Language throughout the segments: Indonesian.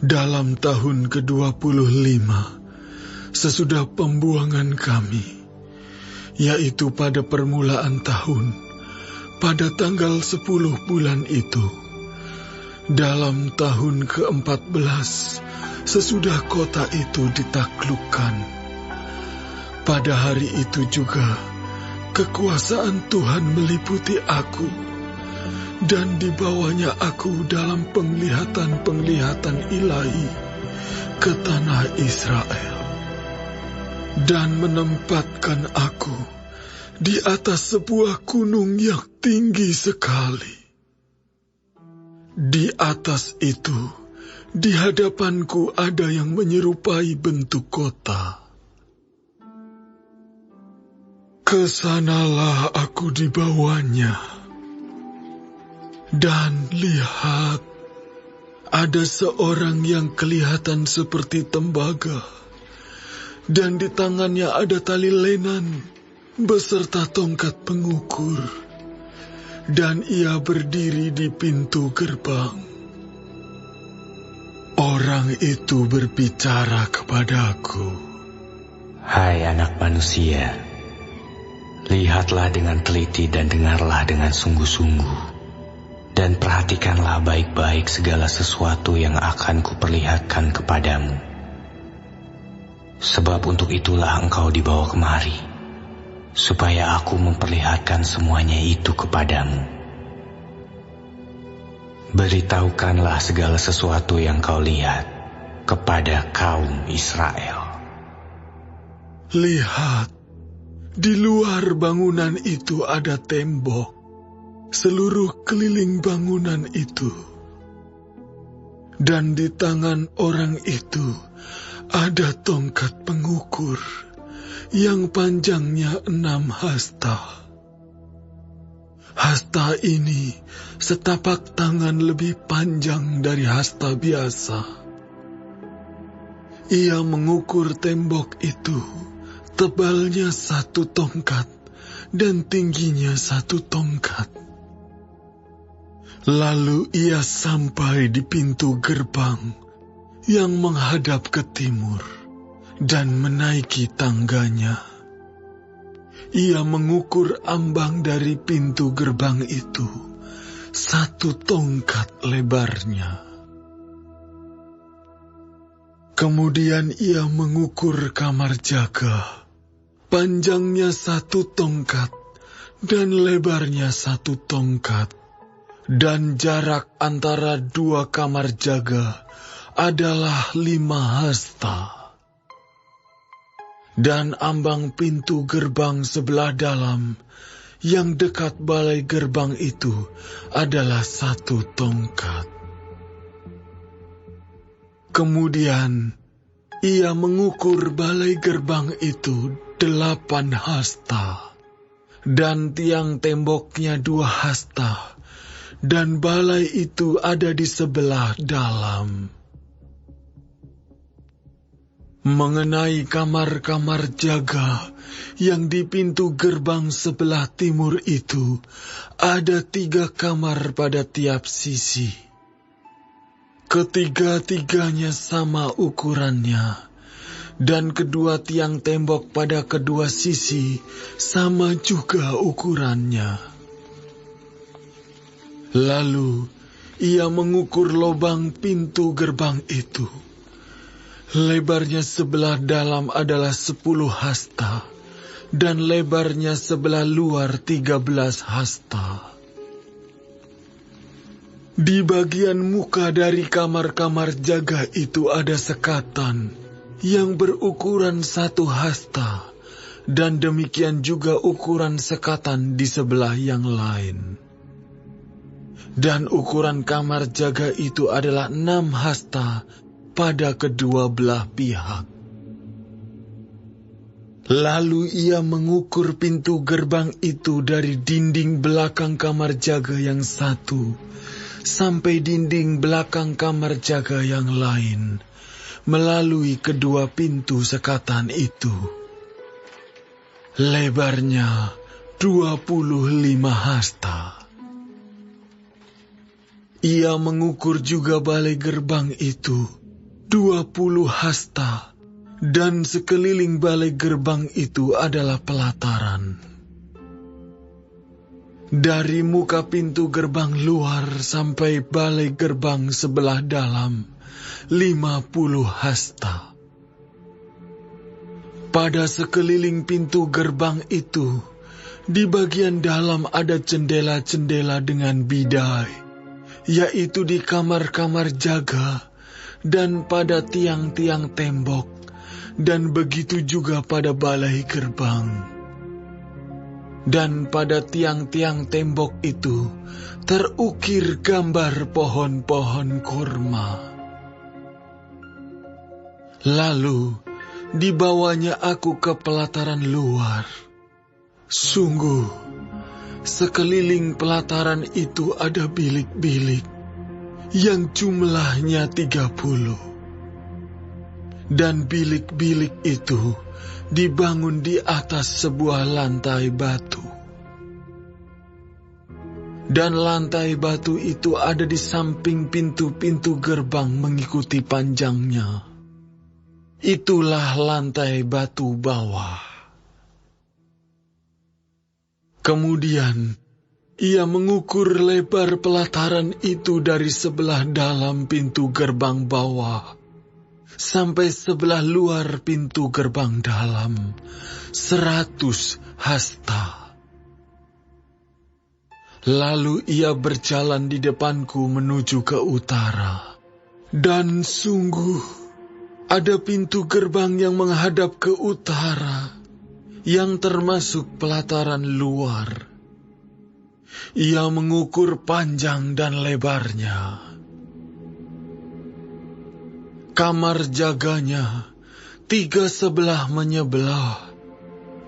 Dalam tahun ke-25, sesudah pembuangan kami, yaitu pada permulaan tahun, pada tanggal 10 bulan itu, dalam tahun ke-14, sesudah kota itu ditaklukkan, pada hari itu juga, kekuasaan Tuhan meliputi aku, dan dibawanya aku dalam penglihatan-penglihatan ilahi ke tanah Israel, dan menempatkan aku di atas sebuah gunung yang tinggi sekali. Di atas itu, di hadapanku ada yang menyerupai bentuk kota. Kesanalah aku dibawanya. Dan lihat, ada seorang yang kelihatan seperti tembaga, dan di tangannya ada tali lenan beserta tongkat pengukur, dan ia berdiri di pintu gerbang. Orang itu berbicara kepadaku, "Hai anak manusia, lihatlah dengan teliti dan dengarlah dengan sungguh-sungguh. Dan perhatikanlah baik-baik segala sesuatu yang akan kuperlihatkan kepadamu. Sebab untuk itulah engkau dibawa kemari, supaya aku memperlihatkan semuanya itu kepadamu. Beritahukanlah segala sesuatu yang kau lihat kepada kaum Israel." Lihat, di luar bangunan itu ada tembok, seluruh keliling bangunan itu. Dan di tangan orang itu ada tongkat pengukur yang panjangnya 6 hasta. Hasta ini setapak tangan lebih panjang dari hasta biasa. Ia mengukur tembok itu, tebalnya 1 tongkat dan tingginya 1 tongkat. Lalu ia sampai di pintu gerbang yang menghadap ke timur dan menaiki tangganya. Ia mengukur ambang dari pintu gerbang itu 1 tongkat lebarnya. Kemudian ia mengukur kamar jaga, panjangnya 1 tongkat dan lebarnya 1 tongkat. Dan jarak antara 2 kamar jaga adalah 5 hasta. Dan ambang pintu gerbang sebelah dalam yang dekat balai gerbang itu adalah 1 tongkat. Kemudian ia mengukur balai gerbang itu 8 hasta, dan tiang temboknya 2 hasta, dan balai itu ada di sebelah dalam. Mengenai kamar-kamar jaga yang di pintu gerbang sebelah timur itu, ada 3 kamar pada tiap sisi. Ketiga-tiganya sama ukurannya, dan kedua tiang tembok pada kedua sisi sama juga ukurannya. Lalu ia mengukur lubang pintu gerbang itu. Lebarnya sebelah dalam adalah 10 hasta, dan lebarnya sebelah luar 13 hasta. Di bagian muka dari kamar-kamar jaga itu ada sekatan yang berukuran 1 hasta, dan demikian juga ukuran sekatan di sebelah yang lain. Dan ukuran kamar jaga itu adalah 6 hasta pada kedua belah pihak. Lalu ia mengukur pintu gerbang itu dari dinding belakang kamar jaga yang 1 sampai dinding belakang kamar jaga yang lain, melalui kedua pintu sekatan itu. Lebarnya 25 hasta. Ia mengukur juga balai gerbang itu 20 hasta, dan sekeliling balai gerbang itu adalah pelataran. Dari muka pintu gerbang luar sampai balai gerbang sebelah dalam, 50 hasta. Pada sekeliling pintu gerbang itu, di bagian dalam ada jendela-jendela dengan bidai, yaitu di kamar-kamar jaga dan pada tiang-tiang tembok, dan begitu juga pada balai gerbang. Dan pada tiang-tiang tembok itu terukir gambar pohon-pohon kurma. Lalu dibawanya aku ke pelataran luar. Sungguh, sekeliling pelataran itu ada bilik-bilik yang jumlahnya 30. Dan bilik-bilik itu dibangun di atas sebuah lantai batu. Dan lantai batu itu ada di samping pintu-pintu gerbang mengikuti panjangnya. Itulah lantai batu bawah. Kemudian ia mengukur lebar pelataran itu dari sebelah dalam pintu gerbang bawah sampai sebelah luar pintu gerbang dalam, 100 hasta. Lalu ia berjalan di depanku menuju ke utara. Dan sungguh, ada pintu gerbang yang menghadap ke utara, yang termasuk pelataran luar. Ia mengukur panjang dan lebarnya. Kamar jaganya 3 sebelah menyebelah.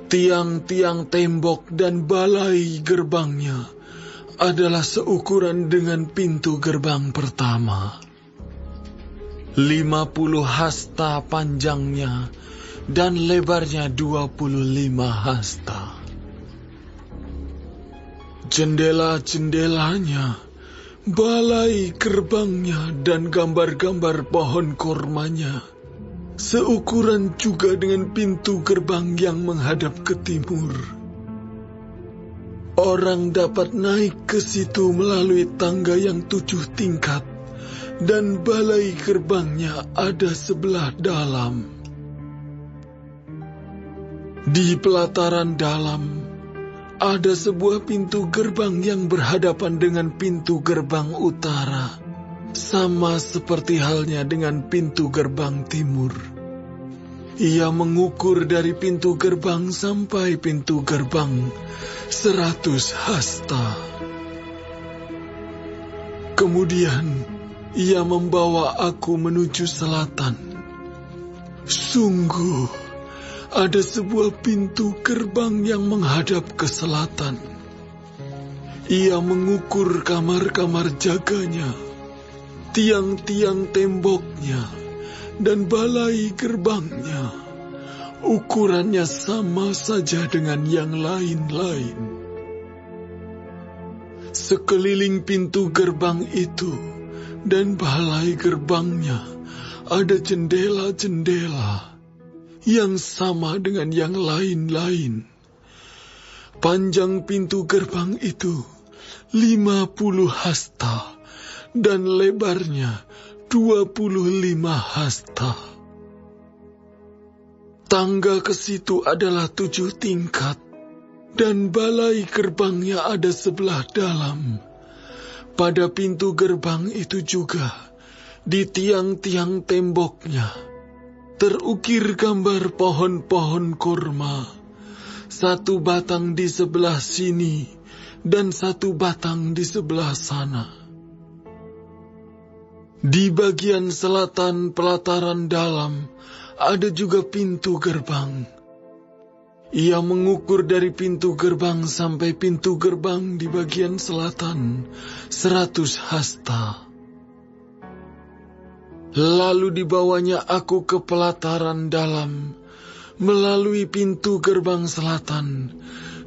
Tiang-tiang tembok dan balai gerbangnya adalah seukuran dengan pintu gerbang pertama. 50 hasta panjangnya dan lebarnya 25 hasta. Jendela-jendelanya, balai gerbangnya dan gambar-gambar pohon kormanya seukuran juga dengan pintu gerbang yang menghadap ke timur. Orang dapat naik ke situ melalui tangga yang 7 tingkat, dan balai gerbangnya ada sebelah dalam. Di pelataran dalam ada sebuah pintu gerbang yang berhadapan dengan pintu gerbang utara, sama seperti halnya dengan pintu gerbang timur. Ia mengukur dari pintu gerbang sampai pintu gerbang 100 hasta. Kemudian ia membawa aku menuju selatan. Sungguh, ada sebuah pintu gerbang yang menghadap ke selatan. Ia mengukur kamar-kamar jaganya, tiang-tiang temboknya, dan balai gerbangnya. Ukurannya sama saja dengan yang lain-lain. Sekeliling pintu gerbang itu dan balai gerbangnya ada jendela-jendela yang sama dengan yang lain-lain. Panjang pintu gerbang itu 50 hasta dan lebarnya 25 hasta. Tangga ke situ adalah 7 tingkat, dan balai gerbangnya ada sebelah dalam. Pada pintu gerbang itu juga, di tiang-tiang temboknya, terukir gambar pohon-pohon kurma, 1 batang di sebelah sini dan 1 batang di sebelah sana. Di bagian selatan pelataran dalam ada juga pintu gerbang. Ia mengukur dari pintu gerbang sampai pintu gerbang di bagian selatan 100 hasta. Lalu dibawanya aku ke pelataran dalam melalui pintu gerbang selatan,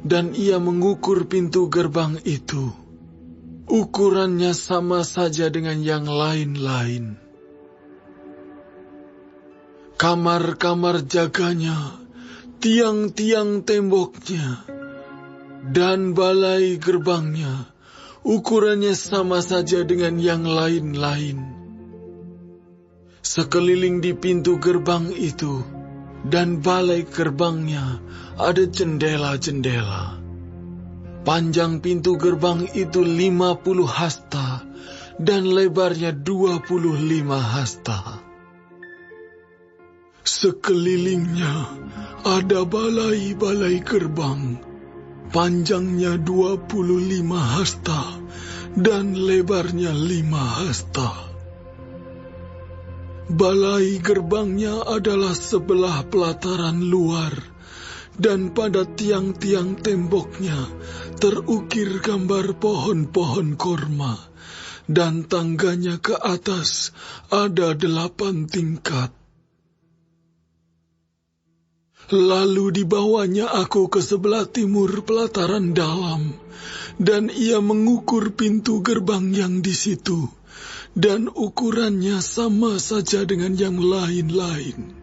dan ia mengukur pintu gerbang itu. Ukurannya sama saja dengan yang lain-lain. kamar-kamar jaganya, tiang-tiang temboknya, dan balai gerbangnya, ukurannya sama saja dengan yang lain-lain. Sekeliling di pintu gerbang itu dan balai gerbangnya ada jendela-jendela. Panjang pintu gerbang itu 50 hasta dan lebarnya 25 hasta. Sekelilingnya ada balai-balai gerbang, panjangnya 25 hasta dan lebarnya 5 hasta. Balai gerbangnya adalah sebelah pelataran luar, dan pada tiang-tiang temboknya terukir gambar pohon-pohon korma, dan tangganya ke atas ada 8 tingkat. Lalu dibawanya aku ke sebelah timur pelataran dalam, dan ia mengukur pintu gerbang yang di situ, dan ukurannya sama saja dengan yang lain-lain.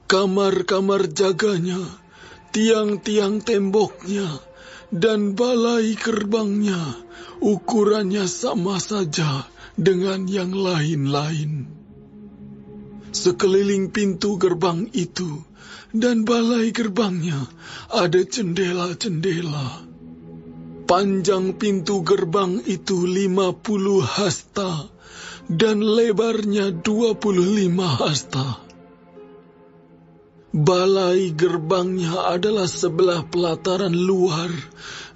Kamar-kamar jaganya, tiang-tiang temboknya, dan balai gerbangnya, ukurannya sama saja dengan yang lain-lain. Sekeliling pintu gerbang itu dan balai gerbangnya ada jendela-jendela. Panjang pintu gerbang itu 50 hasta dan lebarnya 25 hasta. Balai gerbangnya adalah sebelah pelataran luar,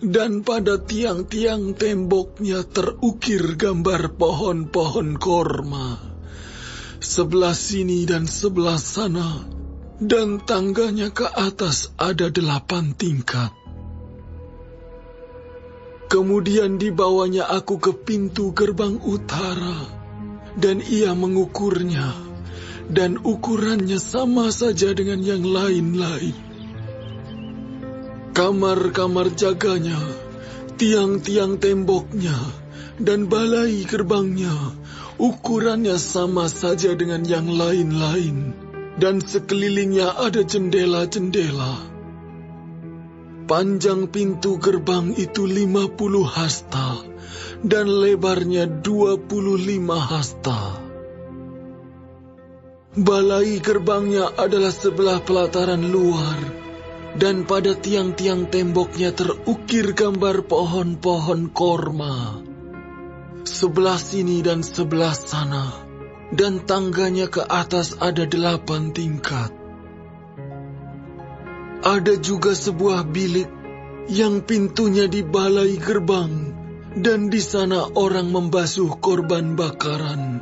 dan pada tiang-tiang temboknya terukir gambar pohon-pohon korma. Sebelah sini dan sebelah sana, dan tangganya ke atas ada 8 tingkat. Kemudian dibawanya aku ke pintu gerbang utara, dan ia mengukurnya, dan ukurannya sama saja dengan yang lain-lain. Kamar-kamar jaganya, tiang-tiang temboknya, dan balai gerbangnya, ukurannya sama saja dengan yang lain-lain, dan sekelilingnya ada jendela-jendela. Panjang pintu gerbang itu 50 hasta, dan lebarnya 25 hasta. Balai gerbangnya adalah sebelah pelataran luar, dan pada tiang-tiang temboknya terukir gambar pohon-pohon korma. Sebelah sini dan sebelah sana, dan tangganya ke atas ada 8 tingkat. Ada juga sebuah bilik yang pintunya di balai gerbang, dan di sana orang membasuh korban bakaran.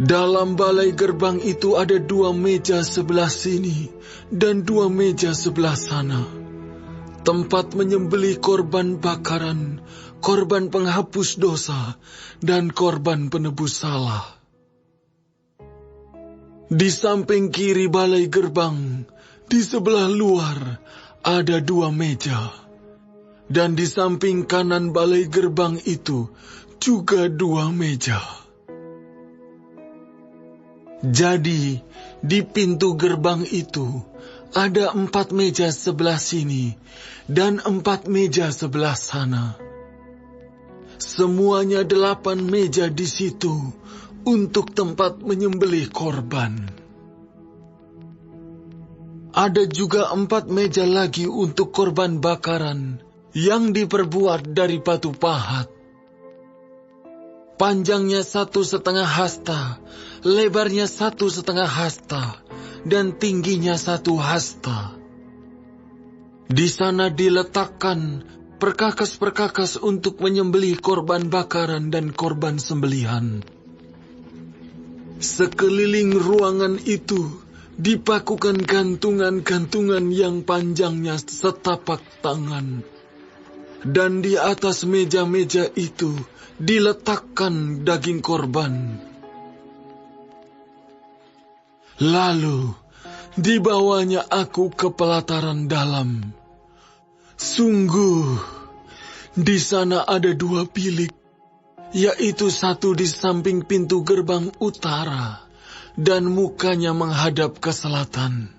Dalam balai gerbang itu ada 2 meja sebelah sini dan 2 meja sebelah sana, tempat menyembelih korban bakaran, korban penghapus dosa, dan korban penebus salah. Di samping kiri balai gerbang, di sebelah luar, ada 2 meja. Dan di samping kanan balai gerbang itu, juga 2 meja. Jadi, di pintu gerbang itu, ada 4 meja sebelah sini, dan 4 meja sebelah sana. Semuanya 8 meja di situ, untuk tempat menyembelih korban. Ada juga 4 meja lagi untuk korban bakaran yang diperbuat dari batu pahat. Panjangnya 1,5 hasta, lebarnya 1,5 hasta, dan tingginya 1 hasta. Di sana diletakkan perkakas-perkakas untuk menyembelih korban bakaran dan korban sembelihan. Sekeliling ruangan itu dipakukan gantungan-gantungan yang panjangnya setapak tangan. Dan di atas meja-meja itu diletakkan daging korban. Lalu dibawanya aku ke pelataran dalam. Sungguh, di sana ada 2 bilik yaitu satu di samping pintu gerbang utara, dan mukanya menghadap ke selatan.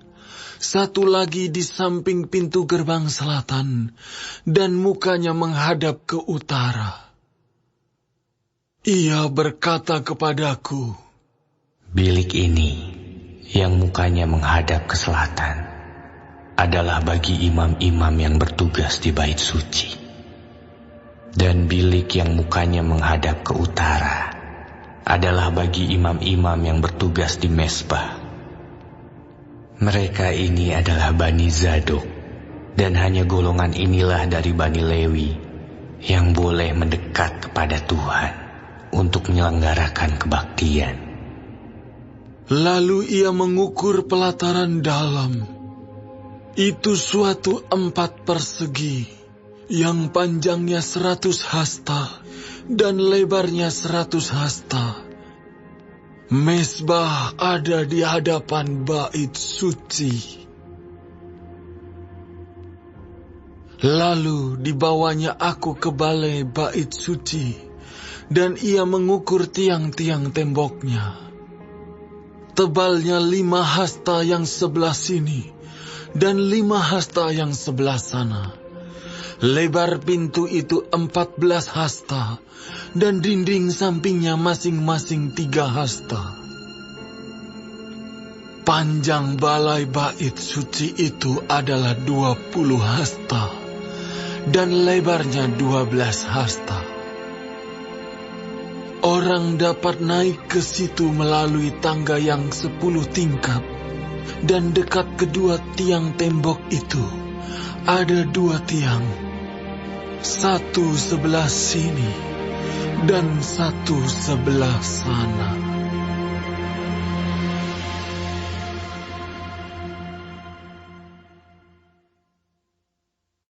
Satu lagi di samping pintu gerbang selatan, dan mukanya menghadap ke utara. Ia berkata kepadaku, "Bilik ini, yang mukanya menghadap ke selatan, adalah bagi imam-imam yang bertugas di bait suci. Dan bilik yang mukanya menghadap ke utara, adalah bagi imam-imam yang bertugas di mezbah. Mereka ini adalah Bani Zadok, dan hanya golongan inilah dari Bani Lewi yang boleh mendekat kepada Tuhan untuk menyelenggarakan kebaktian." Lalu ia mengukur pelataran dalam. Itu suatu 4 persegi, yang panjangnya 100 hasta dan lebarnya 100 hasta. Mezbah ada di hadapan bait suci. Lalu dibawanya aku ke balai bait suci, dan ia mengukur tiang-tiang temboknya. Tebalnya 5 hasta yang sebelah sini, dan 5 hasta yang sebelah sana. Lebar pintu itu 14 hasta, dan dinding sampingnya masing-masing 3 hasta. Panjang balai bait suci itu adalah 20 hasta, dan lebarnya 12 hasta. Orang dapat naik ke situ melalui tangga yang 10 tingkat, dan dekat kedua tiang tembok itu ada 2 tiang, satu sebelah sini dan satu sebelah sana.